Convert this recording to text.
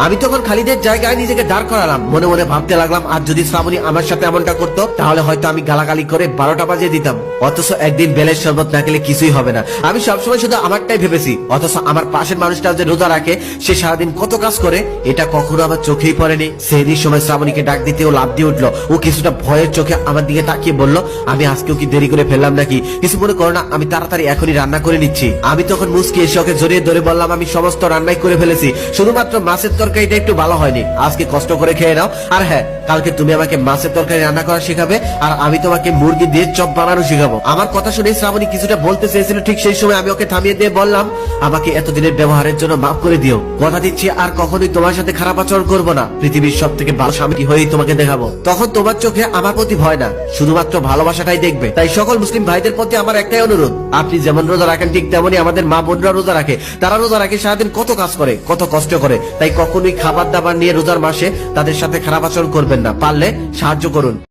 আমি তখন খালিদের জায়গায় নিজেকে দাঁড় করালাম, মনে মনে ভাবতে লাগলাম আজ যদি শ্রাবণী আমার সাথে এমনটা করতো তাহলে হয়তো আমি গালাগালি করে 12টা বাজিয়ে দিতাম। অথচ একদিন বেলের শরবত না খেলে কিছুই হবে না। আমি সবসময় শুধু আমারটাই ভেবেছি, অথচ আমার পাশের মানুষটা যে রোজা রাখে, সে সারাদিন কত কাজ করে, এটা কখনো আমার চোখেই পড়েনি। সেই সময় শ্রাবণীকে ডাক দিতে ও লাফ দিয়ে উঠলো। ও কিছুটা ভয়ের চোখে আমার দিকে তাকিয়ে বলল, আমি আজকেও কি দেরি করে ফেললাম নাকি? কিছু মনে করো না, আমি তাড়াতাড়ি এখনই রান্না করে নিচ্ছি। আমি তখন মুচকি এসে ওকে জড়িয়ে ধরে বললাম, আমি সমস্ত রান্নাই করে ফেলেছি, শুধুমাত্র মাছের তরকারিটা একটু ভালো হয়নি। আজকে কষ্ট করে খেয়ে নাও। আর হ্যাঁ, কালকে তুমি আমাকে মাছের তরকারি রান্না করা শেখাবে, আর আমি তোমাকে মুরগি দিয়ে চপ বানানো শেখাবো। আমার কথা শুনে শ্রাবণী কিছুটা বলতে চেয়েছিল, ঠিক সেই সময় আমি ওকে থামিয়ে দিয়ে বললাম, আমাকে এতদিনের ব্যবহারের জন্য মাফ করে দিও। কথা দিচ্ছি আর কখনোই তোমার সাথে খারাপ আচরণ করবো না। পৃথিবীর সব থেকে ভালো স্বামী হয়েই তোমাকে দেখাবো। তখন তোমার চোখে আমার প্রতি ভয় না, শুধুমাত্র ভালোবাসাটাই দেখবে। তাই সকল মুসলিম ভাইদের প্রতি আমার একটাই অনুরোধ, আপনি যেমন রোজা রাখেন ঠিক তেমনই আমাদের মা বোনরা রোজা রাখে। তারা রোজা রাখে, সারাদিন কত কাজ করে, কত কষ্ট করে। তাই কখনোই খাবার দাবার নিয়ে রোজার মাসে তাদের সাথে খারাপ আচরণ করবেন না, পারলে সাহায্য করুন।